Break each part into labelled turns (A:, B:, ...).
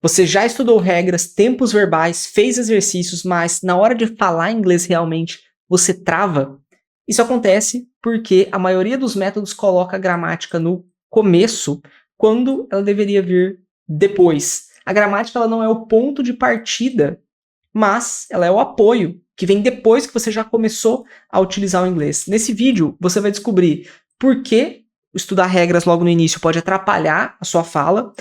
A: Você já estudou regras, tempos verbais, fez exercícios, mas na hora de falar inglês realmente você trava? Isso acontece porque a maioria dos métodos coloca a gramática no começo, quando ela deveria vir depois. A gramática ela não é o ponto de partida, mas ela é o apoio, que vem depois que você já começou a utilizar o inglês. Nesse vídeo, você vai descobrir por que estudar regras logo no início pode atrapalhar a sua fala,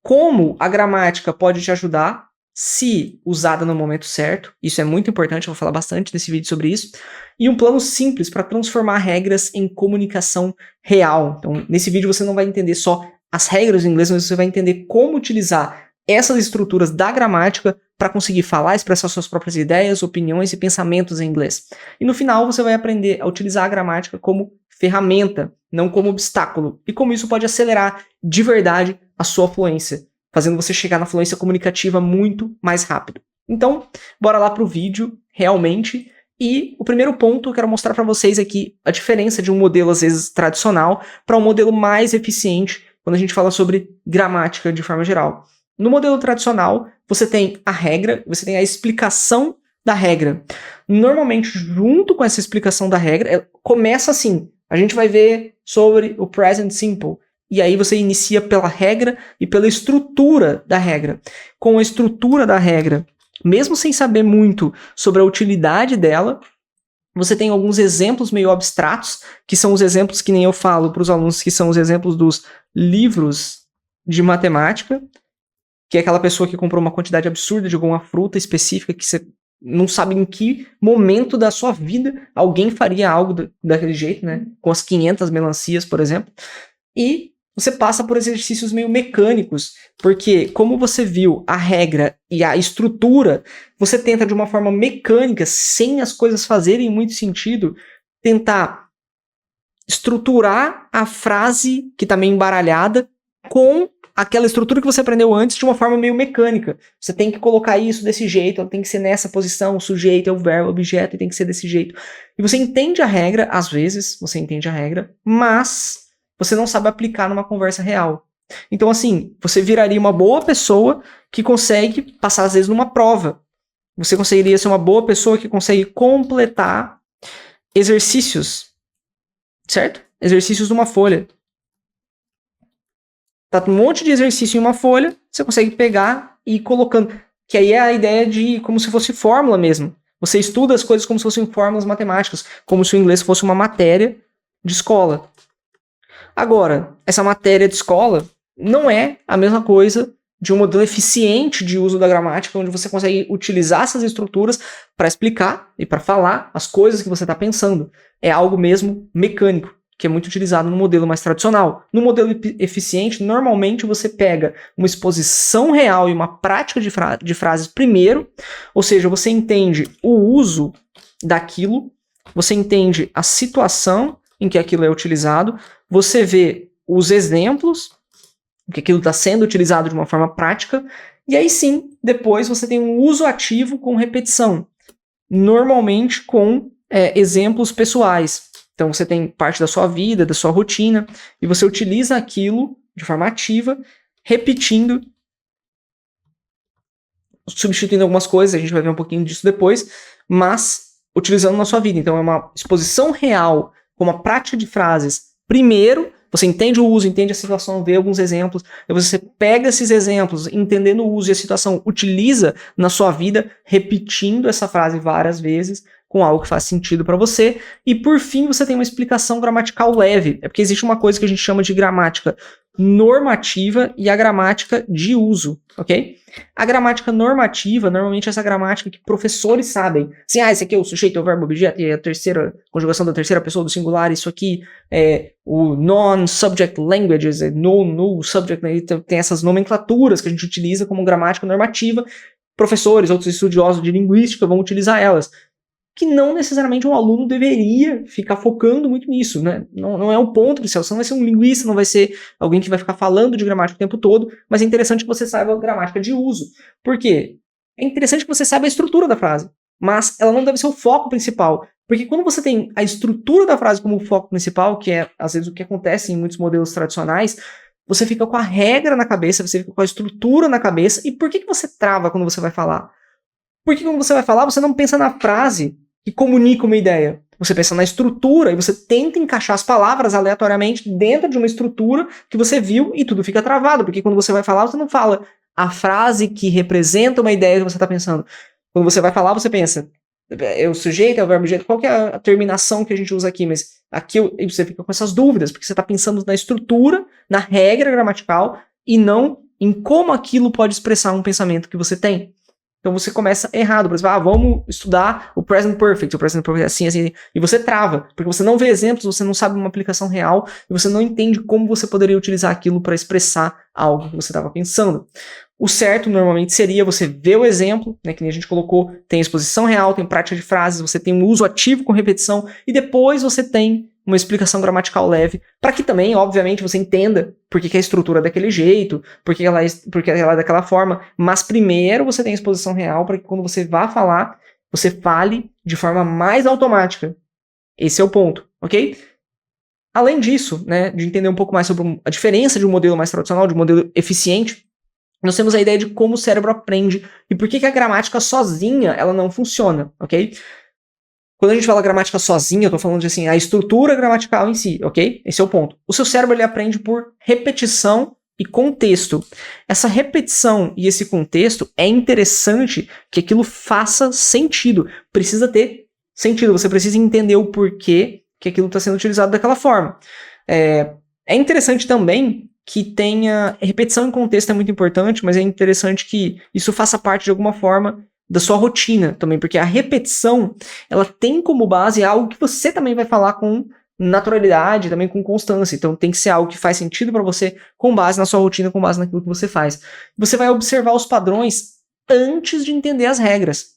A: como a gramática pode te ajudar se usada no momento certo. Isso é muito importante, eu vou falar bastante nesse vídeo sobre isso. E um plano simples para transformar regras em comunicação real. Então, nesse vídeo você não vai entender só as regras do inglês, mas você vai entender como utilizar essas estruturas da gramática para conseguir falar, expressar suas próprias ideias, opiniões e pensamentos em inglês. E no final você vai aprender a utilizar a gramática como ferramenta, não como obstáculo. E como isso pode acelerar de verdade a sua fluência, fazendo você chegar na fluência comunicativa muito mais rápido. Então, bora lá pro vídeo, realmente. E o primeiro ponto eu quero mostrar para vocês aqui a diferença de um modelo, às vezes, tradicional para um modelo mais eficiente quando a gente fala sobre gramática de forma geral. No modelo tradicional, você tem a regra, você tem a explicação da regra. Normalmente, junto com essa explicação da regra, começa assim, a gente vai ver sobre o present simple, e aí você inicia pela regra e pela estrutura da regra. Com a estrutura da regra, mesmo sem saber muito sobre a utilidade dela, você tem alguns exemplos meio abstratos, que são os exemplos que nem eu falo para os alunos, que são os exemplos dos livros de matemática, que é aquela pessoa que comprou uma quantidade absurda de alguma fruta específica que você não sabe em que momento da sua vida alguém faria algo daquele jeito, né? Com as 500 melancias, por exemplo. E você passa por exercícios meio mecânicos, porque como você viu a regra e a estrutura, você tenta de uma forma mecânica, sem as coisas fazerem muito sentido, tentar estruturar a frase que está meio embaralhada com aquela estrutura que você aprendeu antes de uma forma meio mecânica. Você tem que colocar isso desse jeito, ela tem que ser nessa posição, o sujeito é o verbo, o objeto, e tem que ser desse jeito. E você entende a regra, às vezes, você entende a regra, mas você não sabe aplicar numa conversa real. Então, assim, você viraria uma boa pessoa que consegue passar, às vezes, numa prova. Você conseguiria ser uma boa pessoa que consegue completar exercícios, certo? Exercícios numa folha. Tá um monte de exercício em uma folha, você consegue pegar e ir colocando. Que aí é a ideia de como se fosse fórmula mesmo. Você estuda as coisas como se fossem fórmulas matemáticas, como se o inglês fosse uma matéria de escola. Agora, essa matéria de escola não é a mesma coisa de um modelo eficiente de uso da gramática, onde você consegue utilizar essas estruturas para explicar e para falar as coisas que você está pensando. É algo mesmo mecânico, que é muito utilizado no modelo mais tradicional. No modelo eficiente, normalmente você pega uma exposição real e uma prática de frases primeiro, ou seja, você entende o uso daquilo, você entende a situação em que aquilo é utilizado, você vê os exemplos, que aquilo está sendo utilizado de uma forma prática, e aí sim, depois você tem um uso ativo com repetição, normalmente com exemplos pessoais. Então você tem parte da sua vida, da sua rotina, e você utiliza aquilo de forma ativa, repetindo, substituindo algumas coisas, a gente vai ver um pouquinho disso depois, mas utilizando na sua vida. Então é uma exposição real com uma prática de frases. Primeiro, você entende o uso, entende a situação, vê alguns exemplos, depois você pega esses exemplos, entendendo o uso e a situação, utiliza na sua vida, repetindo essa frase várias vezes, com algo que faz sentido para você, e por fim você tem uma explicação gramatical leve, é porque existe uma coisa que a gente chama de gramática normativa e a gramática de uso, ok? A gramática normativa, normalmente é essa gramática que professores sabem, assim, esse aqui é o sujeito, é o verbo, objeto, e a terceira, conjugação da terceira pessoa do singular, isso aqui é o non-subject languages, no subject, tem essas nomenclaturas que a gente utiliza como gramática normativa, professores, outros estudiosos de linguística vão utilizar elas, que não necessariamente um aluno deveria ficar focando muito nisso, né? Não é o ponto inicial, você não vai ser um linguista, não vai ser alguém que vai ficar falando de gramática o tempo todo, mas é interessante que você saiba a gramática de uso. Por quê? É interessante que você saiba a estrutura da frase, mas ela não deve ser o foco principal, porque quando você tem a estrutura da frase como foco principal, que é às vezes o que acontece em muitos modelos tradicionais, você fica com a regra na cabeça, você fica com a estrutura na cabeça. E por que você trava quando você vai falar? Porque quando você vai falar, você não pensa na frase que comunica uma ideia. Você pensa na estrutura e você tenta encaixar as palavras aleatoriamente dentro de uma estrutura que você viu e tudo fica travado. Porque quando você vai falar, você não fala a frase que representa uma ideia que você está pensando. Quando você vai falar, você pensa, é o sujeito, é o verbo objeto, qual que é a terminação que a gente usa aqui? Mas aqui você fica com essas dúvidas, porque você está pensando na estrutura, na regra gramatical e não em como aquilo pode expressar um pensamento que você tem. Então você começa errado, por exemplo, vamos estudar o present perfect é assim, assim, e você trava, porque você não vê exemplos, você não sabe uma aplicação real, e você não entende como você poderia utilizar aquilo para expressar algo que você estava pensando. O certo normalmente seria você ver o exemplo, né, que nem a gente colocou, tem exposição real, tem prática de frases, você tem um uso ativo com repetição, e depois você tem uma explicação gramatical leve, para que também, obviamente, você entenda por que a estrutura é daquele jeito, por que ela é daquela forma, mas primeiro você tem a exposição real para que quando você vá falar, você fale de forma mais automática. Esse é o ponto, ok? Além disso, né, de entender um pouco mais sobre a diferença de um modelo mais tradicional, de um modelo eficiente, nós temos a ideia de como o cérebro aprende e por que a gramática sozinha ela não funciona, ok? Quando a gente fala gramática sozinha, eu tô falando de assim, a estrutura gramatical em si, ok? Esse é o ponto. O seu cérebro ele aprende por repetição e contexto. Essa repetição e esse contexto é interessante que aquilo faça sentido. Precisa ter sentido, você precisa entender o porquê que aquilo está sendo utilizado daquela forma. É interessante também que tenha repetição em contexto, é muito importante, mas é interessante que isso faça parte de alguma forma da sua rotina também, porque a repetição, ela tem como base algo que você também vai falar com naturalidade, também com constância. Então tem que ser algo que faz sentido para você com base na sua rotina, com base naquilo que você faz. Você vai observar os padrões antes de entender as regras.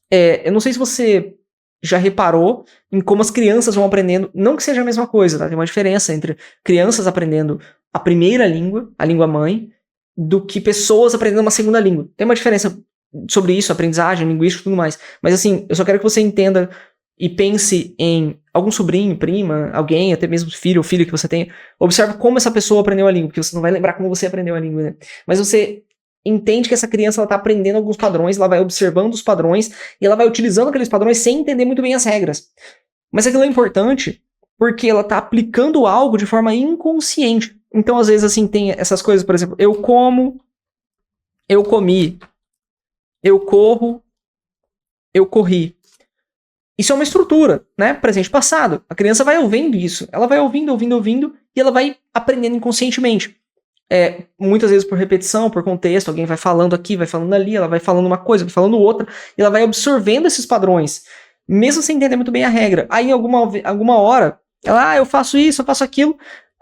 A: Eu não sei se você já reparou em como as crianças vão aprendendo, não que seja a mesma coisa, tá? Tem uma diferença entre crianças aprendendo a primeira língua, a língua mãe, do que pessoas aprendendo uma segunda língua. Tem uma diferença sobre isso, aprendizagem, linguística e tudo mais. Mas assim, eu só quero que você entenda e pense em algum sobrinho, prima, alguém, até mesmo filho ou filha que você tenha. Observe como essa pessoa aprendeu a língua, porque você não vai lembrar como você aprendeu a língua, né? Mas você entende que essa criança está aprendendo alguns padrões, ela vai observando os padrões e ela vai utilizando aqueles padrões sem entender muito bem as regras. Mas aquilo é importante porque ela está aplicando algo de forma inconsciente. Então, às vezes, assim, tem essas coisas, por exemplo, eu como, eu comi, eu corro, eu corri. Isso é uma estrutura, né? Presente e passado. A criança vai ouvindo isso. Ela vai ouvindo, e ela vai aprendendo inconscientemente. Muitas vezes por repetição, por contexto, alguém vai falando aqui, vai falando ali, ela vai falando uma coisa, vai falando outra, e ela vai absorvendo esses padrões, mesmo sem entender muito bem a regra. Aí, em alguma hora, ela, eu faço isso, eu faço aquilo.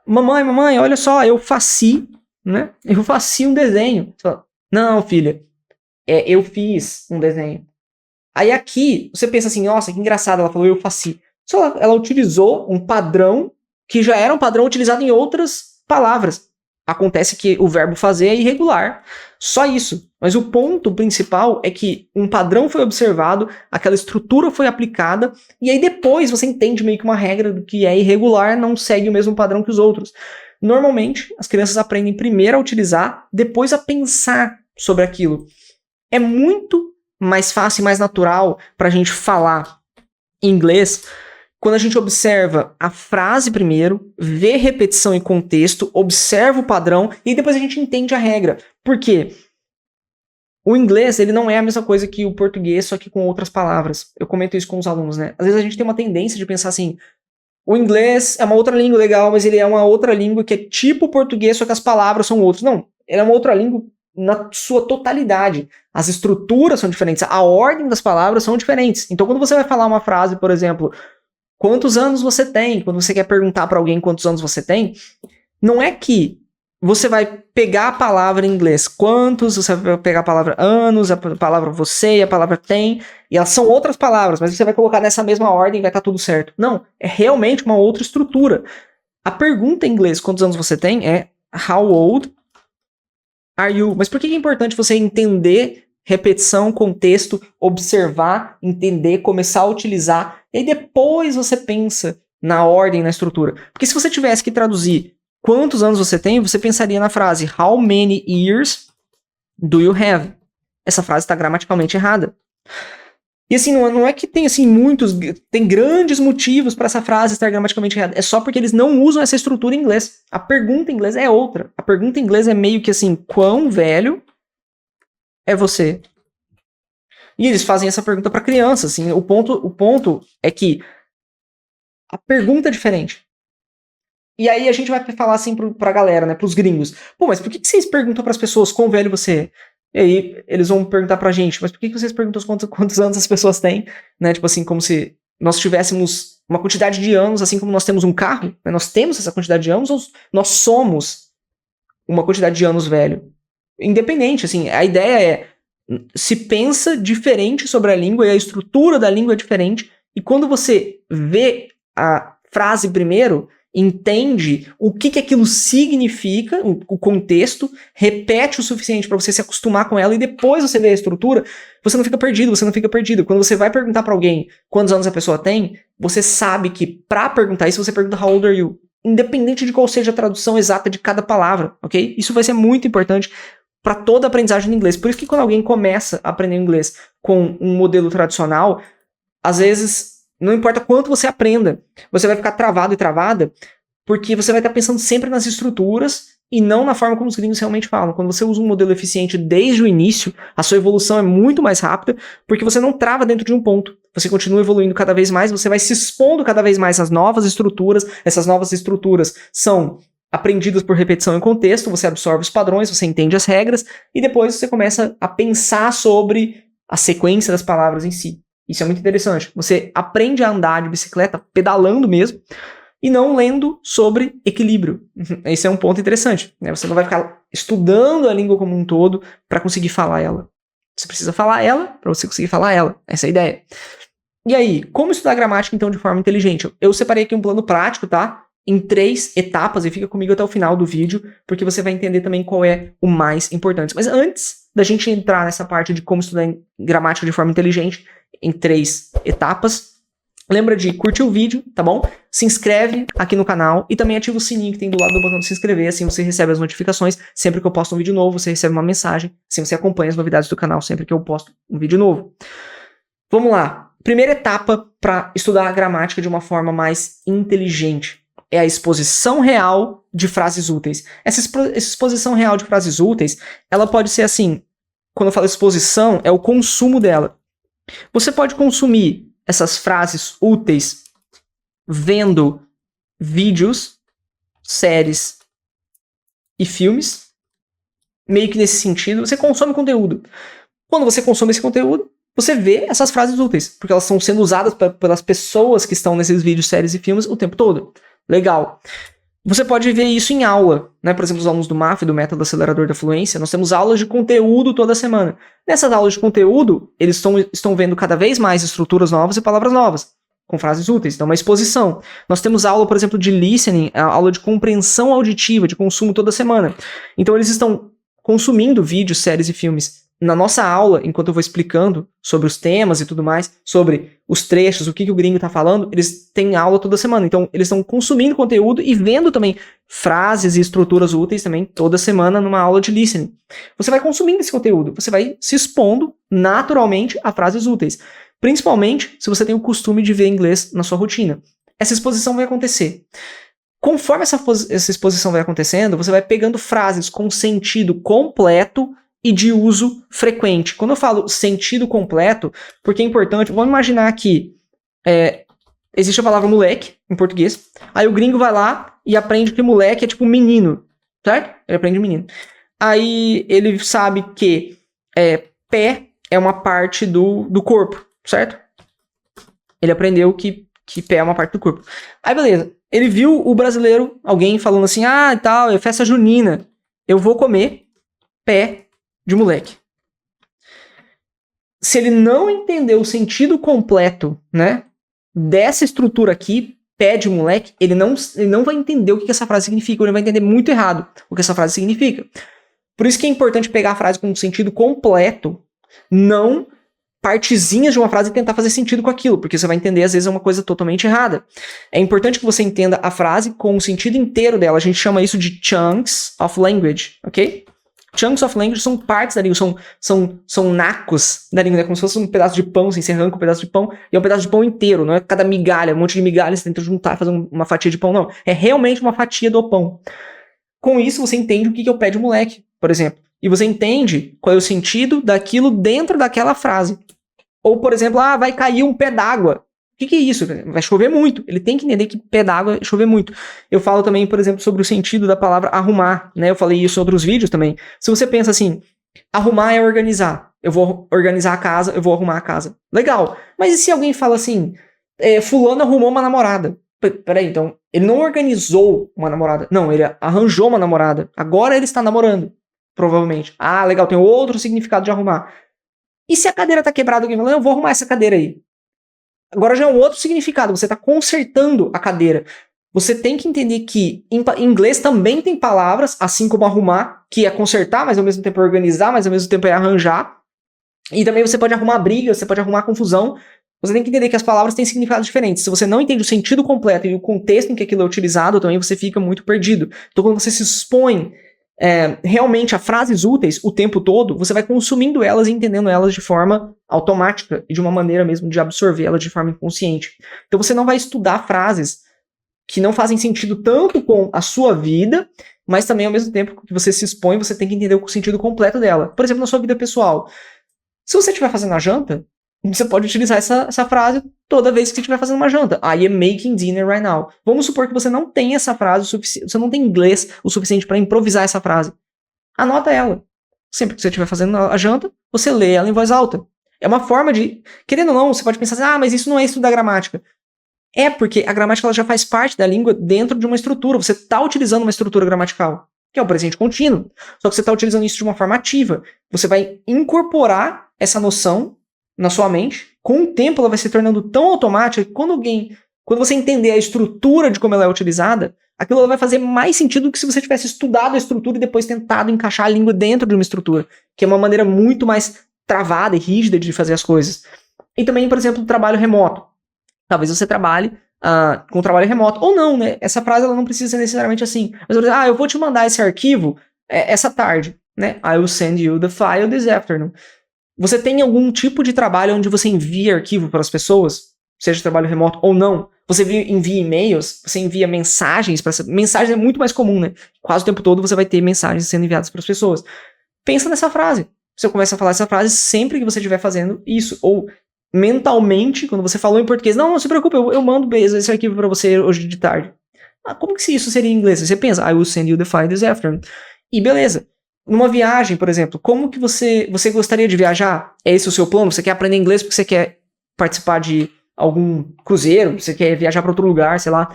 A: Mamãe, olha só, eu faci, né? Eu faci um desenho. Você fala, não, filha, eu fiz um desenho. Aí aqui, você pensa assim, nossa, que engraçado, ela falou eu faci. Só ela utilizou um padrão que já era um padrão utilizado em outras palavras. Acontece que o verbo fazer é irregular. Só isso. Mas o ponto principal é que um padrão foi observado, aquela estrutura foi aplicada, e aí depois você entende meio que uma regra do que é irregular, não segue o mesmo padrão que os outros. Normalmente, as crianças aprendem primeiro a utilizar, depois a pensar sobre aquilo. É muito mais fácil e mais natural para a gente falar em inglês quando a gente observa a frase primeiro, vê repetição e contexto, observa o padrão e depois a gente entende a regra. Por quê? O inglês, ele não é a mesma coisa que o português, só que com outras palavras. Eu comento isso com os alunos, né? Às vezes a gente tem uma tendência de pensar assim, o inglês é uma outra língua legal, mas ele é uma outra língua que é tipo o português, só que as palavras são outras. Não, ele é uma outra língua na sua totalidade. As estruturas são diferentes, a ordem das palavras são diferentes. Então quando você vai falar uma frase, por exemplo, quantos anos você tem? Quando você quer perguntar para alguém quantos anos você tem, não é que você vai pegar a palavra em inglês quantos, você vai pegar a palavra anos, a palavra você e a palavra tem, e elas são outras palavras, mas você vai colocar nessa mesma ordem e vai estar tudo certo. Não, é realmente uma outra estrutura. A pergunta em inglês, quantos anos você tem, é how old are you? Mas por que é importante você entender repetição, contexto, observar, entender, começar a utilizar, e aí depois você pensa na ordem, na estrutura? Porque se você tivesse que traduzir quantos anos você tem, você pensaria na frase How many years do you have? Essa frase está gramaticalmente errada. E assim, não é que tem assim tem grandes motivos para essa frase estar gramaticalmente errada. É só porque eles não usam essa estrutura em inglês. A pergunta em inglês é outra. A pergunta em inglês é meio que assim, quão velho é você? E eles fazem essa pergunta para crianças, assim. O ponto é que a pergunta é diferente. E aí a gente vai falar assim pra galera, né, pros gringos. Pô, mas por que vocês perguntam pras pessoas quão velho você é? E aí eles vão perguntar pra gente, mas por que vocês perguntam quantos anos as pessoas têm? Né, tipo assim, como se nós tivéssemos uma quantidade de anos, assim como nós temos um carro, né, nós temos essa quantidade de anos, ou nós somos uma quantidade de anos velho? Independente, assim, a ideia é, se pensa diferente sobre a língua e a estrutura da língua é diferente, e quando você vê a frase primeiro, entende o que aquilo significa, o contexto, repete o suficiente para você se acostumar com ela e depois você vê a estrutura, você não fica perdido. Quando você vai perguntar para alguém quantos anos a pessoa tem, você sabe que para perguntar isso você pergunta how old are you, independente de qual seja a tradução exata de cada palavra, ok? Isso vai ser muito importante para toda a aprendizagem do inglês. Por isso que quando alguém começa a aprender inglês com um modelo tradicional, às vezes não importa quanto você aprenda, você vai ficar travado e travada, porque você vai estar pensando sempre nas estruturas e não na forma como os gringos realmente falam. Quando você usa um modelo eficiente desde o início, a sua evolução é muito mais rápida, porque você não trava dentro de um ponto. Você continua evoluindo cada vez mais, você vai se expondo cada vez mais às novas estruturas. Essas novas estruturas são aprendidas por repetição em contexto, você absorve os padrões, você entende as regras, e depois você começa a pensar sobre a sequência das palavras em si. Isso é muito interessante. Você aprende a andar de bicicleta pedalando mesmo e não lendo sobre equilíbrio. Esse é um ponto interessante, né? Você não vai ficar estudando a língua como um todo para conseguir falar ela. Você precisa falar ela para você conseguir falar ela. Essa é a ideia. E aí, como estudar gramática então de forma inteligente? Eu separei aqui um plano prático, tá? Em 3 etapas, e fica comigo até o final do vídeo, porque você vai entender também qual é o mais importante. Mas antes da gente entrar nessa parte de como estudar gramática de forma inteligente, em 3 etapas, lembra de curtir o vídeo, tá bom? Se inscreve aqui no canal e também ativa o sininho que tem do lado do botão de se inscrever, assim você recebe as notificações. Sempre que eu posto um vídeo novo, você recebe uma mensagem, assim você acompanha as novidades do canal sempre que eu posto um vídeo novo. Vamos lá. Primeira etapa para estudar a gramática de uma forma mais inteligente é a exposição real de frases úteis. Essa exposição real de frases úteis, ela pode ser assim, quando eu falo exposição, é o consumo dela. Você pode consumir essas frases úteis vendo vídeos, séries e filmes, meio que nesse sentido, você consome conteúdo. Quando você consome esse conteúdo, você vê essas frases úteis, porque elas estão sendo usadas pelas pessoas que estão nesses vídeos, séries e filmes o tempo todo. Legal. Você pode ver isso em aula, né? Por exemplo, os alunos do MAF, do Método Acelerador da Fluência, nós temos aulas de conteúdo toda semana. Nessas aulas de conteúdo, eles estão vendo cada vez mais estruturas novas e palavras novas, com frases úteis, então uma exposição. Nós temos aula, por exemplo, de listening, aula de compreensão auditiva, de consumo toda semana. Então eles estão consumindo vídeos, séries e filmes na nossa aula, enquanto eu vou explicando sobre os temas e tudo mais, sobre os trechos, o que o gringo está falando, eles têm aula toda semana. Então, eles estão consumindo conteúdo e vendo também frases e estruturas úteis também toda semana numa aula de listening. Você vai consumindo esse conteúdo, você vai se expondo naturalmente a frases úteis. Principalmente se você tem o costume de ver inglês na sua rotina. Essa exposição vai acontecer. Conforme essa exposição vai acontecendo, você vai pegando frases com sentido completo e de uso frequente. Quando eu falo sentido completo, porque é importante, vamos imaginar que existe a palavra moleque em português, aí o gringo vai lá e aprende que moleque é tipo menino, certo? Ele aprende menino. Aí ele sabe que pé é uma parte do corpo, certo? Ele aprendeu que pé é uma parte do corpo. Aí beleza, ele viu o brasileiro, alguém falando assim, e tal, é festa junina, eu vou comer pé de moleque. Se ele não entender o sentido completo, né, dessa estrutura aqui, pé de moleque, ele não vai entender o que essa frase significa, ou ele vai entender muito errado o que essa frase significa. Por isso que é importante pegar a frase com um sentido completo, não partezinhas de uma frase e tentar fazer sentido com aquilo, porque você vai entender, às vezes, uma coisa totalmente errada. É importante que você entenda a frase com o sentido inteiro dela. A gente chama isso de chunks of language, ok? Chunks of language são partes da língua, são nacos da língua, né? Como se fosse um pedaço de pão, assim, você arranca um pedaço de pão, e é um pedaço de pão inteiro, não é cada migalha, um monte de migalha, você tenta juntar e fazer uma fatia de pão, não. É realmente uma fatia do pão. Com isso, você entende o que é o pé de moleque, por exemplo. E você entende qual é o sentido daquilo dentro daquela frase. Ou, por exemplo, vai cair um pé d'água. O que é isso? Vai chover muito. Ele tem que entender que pé d'água é chover muito. Eu falo também, por exemplo, sobre o sentido da palavra arrumar, né? Eu falei isso em outros vídeos também. Se você pensa assim, arrumar é organizar. Eu vou organizar a casa, eu vou arrumar a casa. Legal. Mas e se alguém fala assim, fulano arrumou uma namorada? Peraí, então, ele não organizou uma namorada. Não, ele arranjou uma namorada. Agora ele está namorando, provavelmente. Ah, legal, tem outro significado de arrumar. E se a cadeira tá quebrada, alguém fala, eu vou arrumar essa cadeira aí. Agora já é um outro significado, você tá consertando a cadeira. Você tem que entender que em inglês também tem palavras, assim como arrumar, que é consertar, mas ao mesmo tempo é organizar, mas ao mesmo tempo é arranjar. E também você pode arrumar briga, você pode arrumar confusão. Você tem que entender que as palavras têm significados diferentes. Se você não entende o sentido completo e o contexto em que aquilo é utilizado, também você fica muito perdido. Então quando você se expõe realmente a frases úteis o tempo todo, você vai consumindo elas e entendendo elas de forma automática e de uma maneira mesmo de absorver elas de forma inconsciente. Então você não vai estudar frases que não fazem sentido tanto com a sua vida, mas também ao mesmo tempo que você se expõe, você tem que entender o sentido completo dela. Por exemplo, na sua vida pessoal. Se você estiver fazendo a janta, você pode utilizar essa frase toda vez que você estiver fazendo uma janta. I am making dinner right now. Vamos supor que você não tem essa frase suficiente, você não tem inglês o suficiente para improvisar essa frase. Anota ela. Sempre que você estiver fazendo a janta, você lê ela em voz alta. É uma forma de... Querendo ou não, você pode pensar assim, mas isso não é estudar gramática. É porque a gramática ela já faz parte da língua dentro de uma estrutura. Você está utilizando uma estrutura gramatical, que é o presente contínuo. Só que você está utilizando isso de uma forma ativa. Você vai incorporar essa noção na sua mente. Com o tempo ela vai se tornando tão automática que quando você entender a estrutura de como ela é utilizada, aquilo vai fazer mais sentido do que se você tivesse estudado a estrutura e depois tentado encaixar a língua dentro de uma estrutura, que é uma maneira muito mais travada e rígida de fazer as coisas. E também, por exemplo, o trabalho remoto. Talvez você trabalhe com trabalho remoto, ou não, né? Essa frase ela não precisa ser necessariamente assim. Mas eu vou dizer, eu vou te mandar esse arquivo essa tarde, né? I will send you the file this afternoon. Você tem algum tipo de trabalho onde você envia arquivo para as pessoas, seja trabalho remoto ou não? Você envia e-mails, você envia mensagens. Mensagens é muito mais comum, né? Quase o tempo todo você vai ter mensagens sendo enviadas para as pessoas. Pensa nessa frase. Você começa a falar essa frase sempre que você estiver fazendo isso. Ou mentalmente, quando você falou em português, não se preocupe, eu mando esse arquivo para você hoje de tarde. Como que isso seria em inglês? Você pensa, I will send you the file this afternoon. E beleza. Numa viagem, por exemplo, como que você gostaria de viajar? É esse o seu plano? Você quer aprender inglês porque você quer participar de algum cruzeiro? Você quer viajar para outro lugar, sei lá.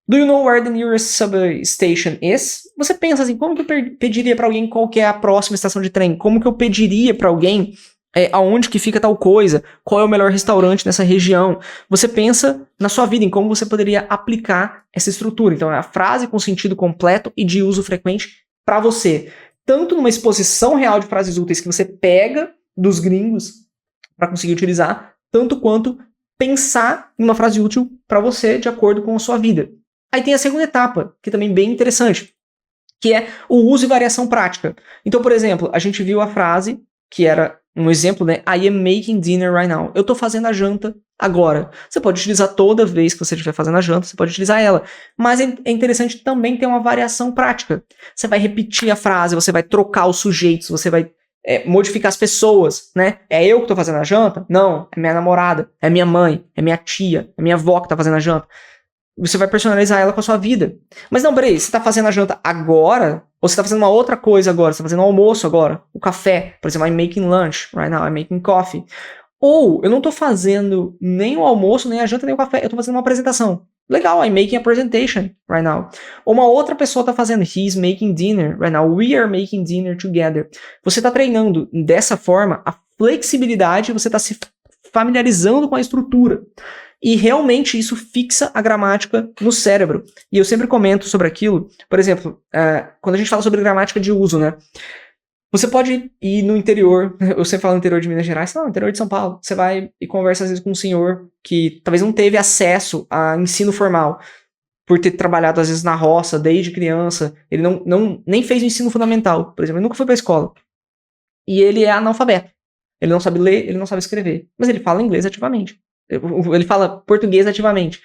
A: Do you know where the nearest subway station is? Você pensa assim, como que eu pediria para alguém qual que é a próxima estação de trem? Como que eu pediria para alguém aonde que fica tal coisa? Qual é o melhor restaurante nessa região? Você pensa na sua vida, em como você poderia aplicar essa estrutura. Então é a frase com sentido completo e de uso frequente para você. Tanto numa exposição real de frases úteis que você pega dos gringos para conseguir utilizar, tanto quanto pensar em uma frase útil para você de acordo com a sua vida. Aí tem a segunda etapa, que é também bem interessante, que é o uso e variação prática. Então, por exemplo, a gente viu a frase, que era um exemplo, né? I am making dinner right now. Eu tô fazendo a janta agora. Você pode utilizar toda vez que você estiver fazendo a janta, você pode utilizar ela. Mas é interessante também ter uma variação prática. Você vai repetir a frase, você vai trocar os sujeitos, você vai modificar as pessoas, né? É eu que tô fazendo a janta? Não, é minha namorada, é minha mãe, é minha tia, é minha avó que tá fazendo a janta. Você vai personalizar ela com a sua vida. Mas não, peraí, você tá fazendo a janta agora? Ou você tá fazendo uma outra coisa agora? Você tá fazendo o almoço agora? O café? Por exemplo, I'm making lunch right now, I'm making coffee. Ou eu não tô fazendo nem o almoço, nem a janta, nem o café. Eu tô fazendo uma apresentação. Legal, I'm making a presentation right now. Ou uma outra pessoa tá fazendo, he's making dinner right now, we are making dinner together. Você tá treinando dessa forma a flexibilidade, você tá se familiarizando com a estrutura. E realmente isso fixa a gramática no cérebro. E eu sempre comento sobre aquilo. Por exemplo, quando a gente fala sobre gramática de uso, né? Você pode ir no interior, eu sempre falo no interior de Minas Gerais, não, no interior de São Paulo. Você vai e conversa às vezes com um senhor que talvez não teve acesso a ensino formal, por ter trabalhado às vezes na roça desde criança. Ele nem fez o ensino fundamental, por exemplo, ele nunca foi pra escola. E ele é analfabeto. Ele não sabe ler, ele não sabe escrever. Mas ele fala inglês ativamente. Ele fala português ativamente.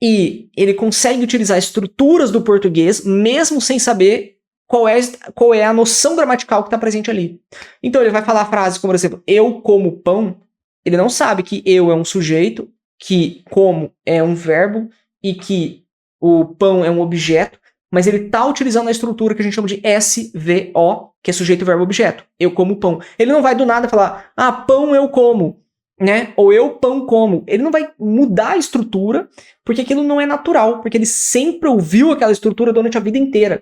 A: E ele consegue utilizar estruturas do português, mesmo sem saber qual é a noção gramatical que está presente ali. Então ele vai falar frases como, por exemplo, eu como pão. Ele não sabe que eu é um sujeito, que como é um verbo e que o pão é um objeto, mas ele está utilizando a estrutura que a gente chama de SVO, que é sujeito, verbo, objeto. Eu como pão. Ele não vai do nada falar, pão eu como, né? Ou eu pão como. Ele não vai mudar a estrutura, porque aquilo não é natural, porque ele sempre ouviu aquela estrutura durante a vida inteira.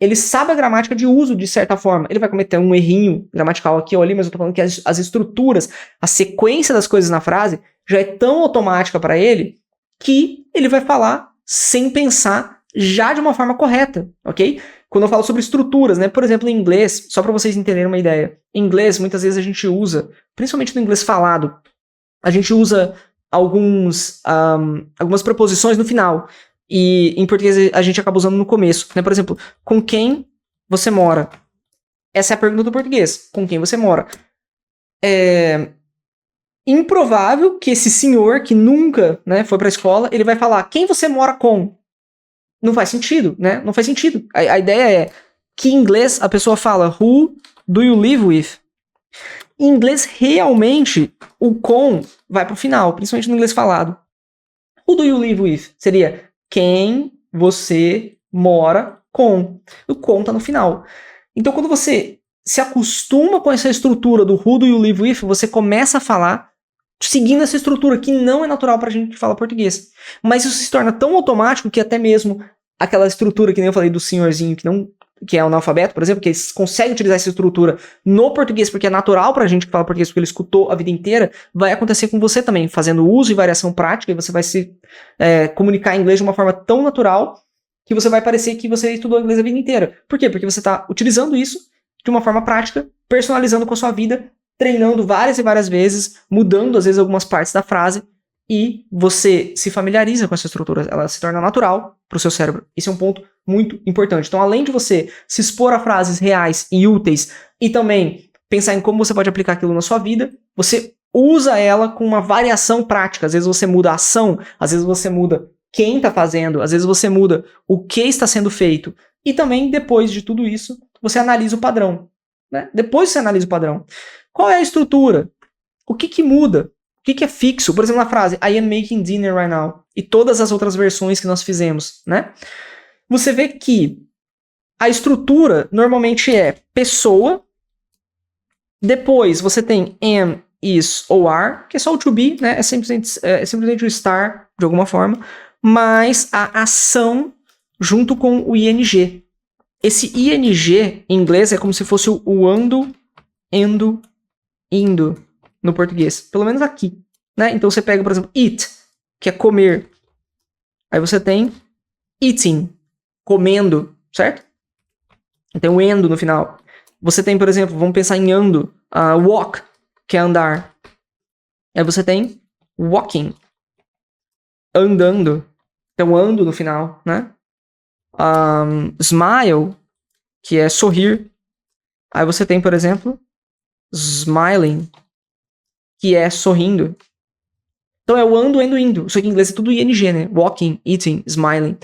A: Ele sabe a gramática de uso, de certa forma. Ele vai cometer um errinho gramatical aqui ou ali, mas eu tô falando que as estruturas, a sequência das coisas na frase, já é tão automática para ele, que ele vai falar sem pensar, já de uma forma correta, ok? Quando eu falo sobre estruturas, né? Por exemplo, em inglês, só para vocês entenderem uma ideia. Em inglês, muitas vezes a gente usa, principalmente no inglês falado, a gente usa algumas preposições no final. E em português a gente acaba usando no começo, né? Por exemplo, com quem você mora? Essa é a pergunta do português. Com quem você mora? É improvável que esse senhor que nunca, né, foi pra escola, ele vai falar, quem você mora com? Não faz sentido, né? Não faz sentido. A ideia é que em inglês a pessoa fala, who do you live with? Em inglês, realmente, o com vai pro final, principalmente no inglês falado. Who do you live with? Seria quem você mora com. O com tá no final. Então, quando você se acostuma com essa estrutura do who do you live with, você começa a falar seguindo essa estrutura que não é natural pra gente que fala português. Mas isso se torna tão automático que até mesmo aquela estrutura que nem eu falei do senhorzinho que é analfabeto, por exemplo, que eles conseguem utilizar essa estrutura no português porque é natural pra gente que fala português, porque ele escutou a vida inteira, vai acontecer com você também, fazendo uso e variação prática, e você vai se comunicar em inglês de uma forma tão natural que você vai parecer que você estudou inglês a vida inteira. Por quê? Porque você está utilizando isso de uma forma prática, personalizando com a sua vida, treinando várias e várias vezes, mudando às vezes algumas partes da frase, e você se familiariza com essa estrutura, ela se torna natural para o seu cérebro. Esse é um ponto muito importante. Então, além de você se expor a frases reais e úteis e também pensar em como você pode aplicar aquilo na sua vida, você usa ela com uma variação prática. Às vezes você muda a ação, às vezes você muda quem está fazendo, às vezes você muda o que está sendo feito. E também, depois de tudo isso, você analisa o padrão. Né? Depois você analisa o padrão. Qual é a estrutura? O que muda? O que é fixo? Por exemplo, na frase I am making dinner right now. E todas as outras versões que nós fizemos, né? Você vê que a estrutura normalmente é pessoa. Depois você tem am, is ou are, que é só o to be, né? É simplesmente o estar, de alguma forma. Mas a ação junto com o ing. Esse ing em inglês é como se fosse o ando, endo, indo no português. Pelo menos aqui, né? Então você pega, por exemplo, eat, que é comer. Aí você tem eating, comendo, certo? Tem o endo no final. Você tem, por exemplo, vamos pensar em ando, walk, que é andar. Aí você tem walking, andando. Então ando no final, né? Smile, que é sorrir. Aí você tem, por exemplo, smiling, que é sorrindo. Então é o ando, endo, indo. Isso aqui em inglês é tudo ing, né? Walking, eating, smiling.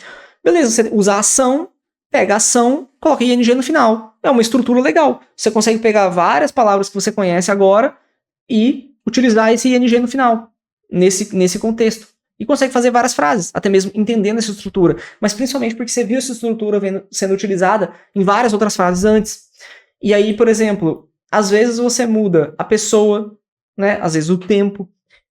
A: Beleza, você usa a ação, pega a ação, coloca ing no final. É uma estrutura legal. Você consegue pegar várias palavras que você conhece agora e utilizar esse ing no final, nesse contexto. E consegue fazer várias frases, até mesmo entendendo essa estrutura. Mas principalmente porque você viu essa estrutura sendo utilizada em várias outras frases antes. E aí, por exemplo, às vezes você muda a pessoa, né? Às vezes o tempo.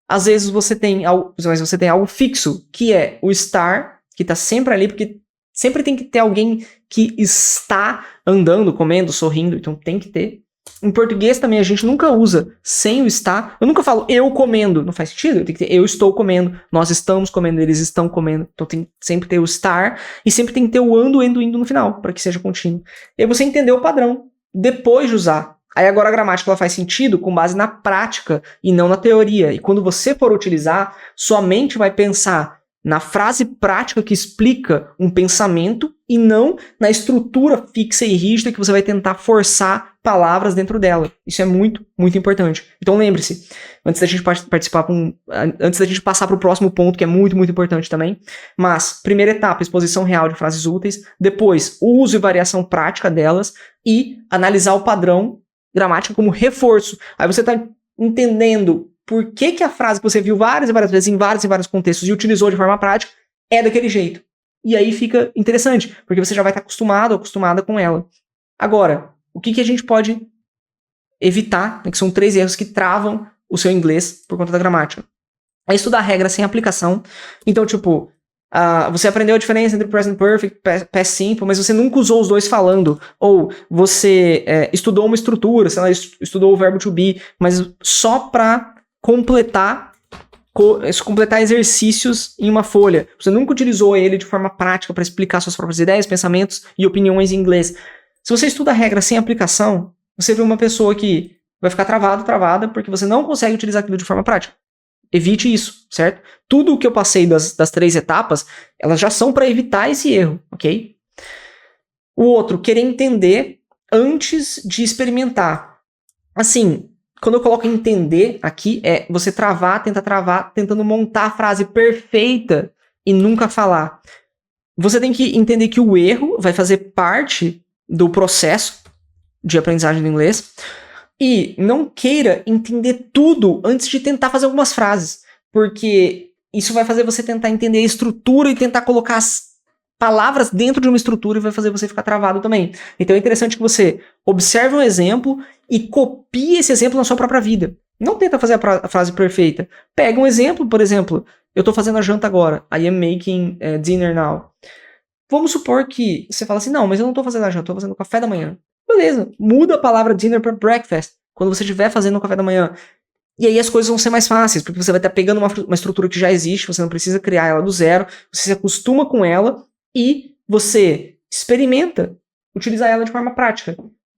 A: Às vezes você tem algo fixo, que é o estar, que está sempre ali, porque sempre tem que ter alguém que está andando, comendo, sorrindo, então tem que ter. Em português também a gente nunca usa sem o estar. Eu nunca falo eu comendo, não faz sentido. Tem que ter eu estou comendo, nós estamos comendo, eles estão comendo. Então tem que sempre ter o estar e sempre tem que ter o ando, endo, indo no final, para que seja contínuo. E aí você entendeu o padrão. depois de usar. Aí agora a gramática ela faz sentido com base na prática e não na teoria. E quando você for utilizar, sua mente vai pensar na frase prática que explica um pensamento e não na estrutura fixa e rígida que você vai tentar forçar palavras dentro dela. Isso é muito, muito importante. Então lembre-se, antes da gente passar para o próximo ponto, que é muito, muito importante também, mas primeira etapa, exposição real de frases úteis, depois o uso e variação prática delas e analisar o padrão gramática como reforço. Aí você está entendendo por que a frase que você viu várias e várias vezes em vários contextos e utilizou de forma prática é daquele jeito. E aí fica interessante, porque você já vai estar acostumado ou acostumada com ela. Agora, o que a gente pode evitar, né, que são 3 erros que travam o seu inglês por conta da gramática. É estudar regras sem aplicação. Então, tipo, você aprendeu a diferença entre present perfect e past simple, mas você nunca usou os dois falando. Ou você estudou uma estrutura, sei lá, estudou o verbo to be, mas só para completar exercícios em uma folha. Você nunca utilizou ele de forma prática para explicar suas próprias ideias, pensamentos e opiniões em inglês. Se você estuda regras sem aplicação, você vê uma pessoa que vai ficar travada, porque você não consegue utilizar aquilo de forma prática. Evite isso, certo? Tudo o que eu passei das 3 etapas, elas já são para evitar esse erro, ok? O outro, querer entender antes de experimentar. Assim, quando eu coloco entender aqui, é você tentar travar, tentando montar a frase perfeita e nunca falar. Você tem que entender que o erro vai fazer parte do processo de aprendizagem do inglês e não queira entender tudo antes de tentar fazer algumas frases, porque isso vai fazer você tentar entender a estrutura e tentar colocar as palavras dentro de uma estrutura e vai fazer você ficar travado também. Então é interessante que você observe um exemplo e copie esse exemplo na sua própria vida. Não tenta fazer a frase perfeita. Pega um exemplo, por exemplo, eu estou fazendo a janta agora. I am making dinner now. Vamos supor que você fala assim, não, mas eu não estou fazendo a janta, estou fazendo o café da manhã. Beleza, muda a palavra dinner para breakfast, quando você estiver fazendo o café da manhã. E aí as coisas vão ser mais fáceis, porque você vai estar pegando uma estrutura que já existe, você não precisa criar ela do zero, você se acostuma com ela e você experimenta utilizar ela de forma prática.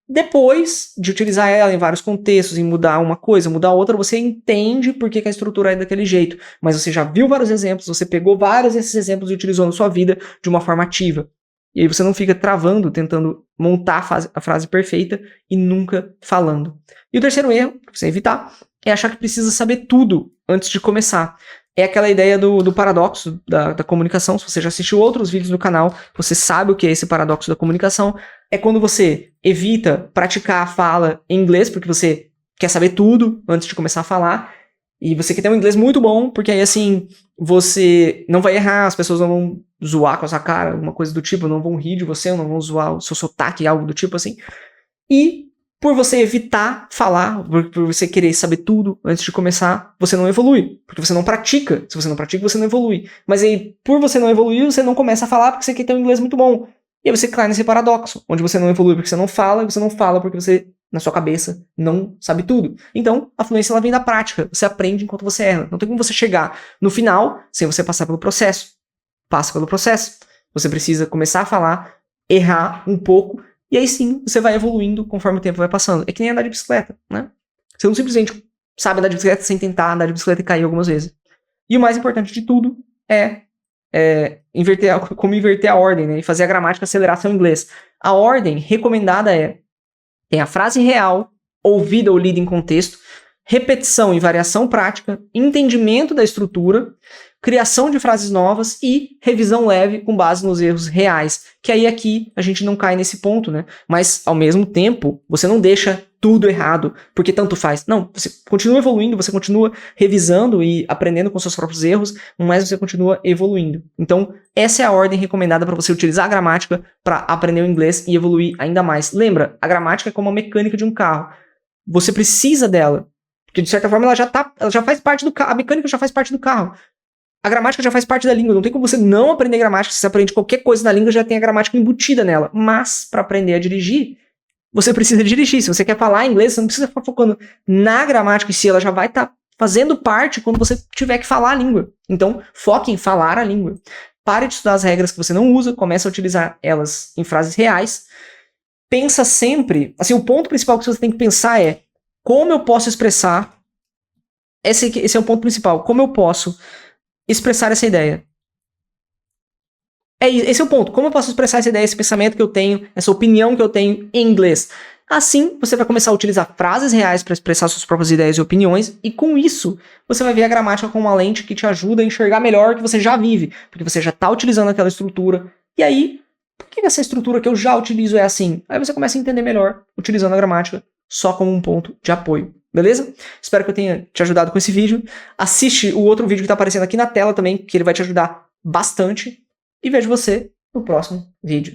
A: Depois de utilizar ela em vários contextos, em mudar uma coisa, mudar outra, você entende por que a estrutura é daquele jeito. Mas você já viu vários exemplos, você pegou vários desses exemplos e utilizou na sua vida de uma forma ativa. E aí você não fica travando, tentando montar a frase perfeita e nunca falando. E o terceiro erro, para você evitar, é achar que precisa saber tudo antes de começar. É aquela ideia do paradoxo da comunicação. Se você já assistiu outros vídeos do canal, você sabe o que é esse paradoxo da comunicação. É quando você evita praticar a fala em inglês, porque você quer saber tudo antes de começar a falar. E você quer ter um inglês muito bom, porque aí assim, você não vai errar, as pessoas não vão zoar com a sua cara, alguma coisa do tipo, não vão rir de você, não vão zoar o seu sotaque, algo do tipo assim. E por você evitar falar, por você querer saber tudo antes de começar, você não evolui, porque você não pratica. Se você não pratica, você não evolui. Mas aí, por você não evoluir, você não começa a falar porque você quer ter um inglês muito bom. E aí você cai nesse paradoxo, onde você não evolui porque você não fala, e você não fala porque você, na sua cabeça, não sabe tudo. Então, a fluência ela vem da prática. Você aprende enquanto você erra. Não tem como você chegar no final sem você passar pelo processo. Passa pelo processo. Você precisa começar a falar, errar um pouco, e aí sim, você vai evoluindo conforme o tempo vai passando. É que nem andar de bicicleta, né? Você não simplesmente sabe andar de bicicleta sem tentar andar de bicicleta e cair algumas vezes. E o mais importante de tudo é como inverter a ordem, né? E fazer a gramática acelerar seu inglês. A ordem recomendada tem a frase real, ouvida ou lida em contexto, repetição e variação prática, entendimento da estrutura, criação de frases novas e revisão leve com base nos erros reais. Que aí aqui a gente não cai nesse ponto, né? Mas ao mesmo tempo, você não deixa tudo errado, porque tanto faz. Não, você continua evoluindo, você continua revisando e aprendendo com seus próprios erros, mas você continua evoluindo. Então, essa é a ordem recomendada para você utilizar a gramática para aprender o inglês e evoluir ainda mais. Lembra, a gramática é como a mecânica de um carro. Você precisa dela, porque de certa forma ela já faz parte do carro, a mecânica já faz parte do carro. A gramática já faz parte da língua, não tem como você não aprender gramática. Se você aprende qualquer coisa na língua, já tem a gramática embutida nela. Mas, para aprender a dirigir, você precisa dirigir. Se você quer falar inglês, você não precisa ficar focando na gramática em si, ela já vai estar fazendo parte quando você tiver que falar a língua. Então, foque em falar a língua. Pare de estudar as regras que você não usa, comece a utilizar elas em frases reais pensa sempre, assim, o ponto principal que você tem que pensar é como eu posso expressar, esse é o ponto principal, como eu posso expressar essa ideia. Esse é o ponto, como eu posso expressar essa ideia, esse pensamento que eu tenho, essa opinião que eu tenho em inglês. Assim, você vai começar a utilizar frases reais para expressar suas próprias ideias e opiniões, e com isso, você vai ver a gramática como uma lente que te ajuda a enxergar melhor o que você já vive, porque você já está utilizando aquela estrutura. E aí, por que essa estrutura que eu já utilizo é assim? Aí você começa a entender melhor, utilizando a gramática só como um ponto de apoio. Beleza? Espero que eu tenha te ajudado com esse vídeo. Assiste o outro vídeo que está aparecendo aqui na tela também, que ele vai te ajudar bastante. E vejo você no próximo vídeo.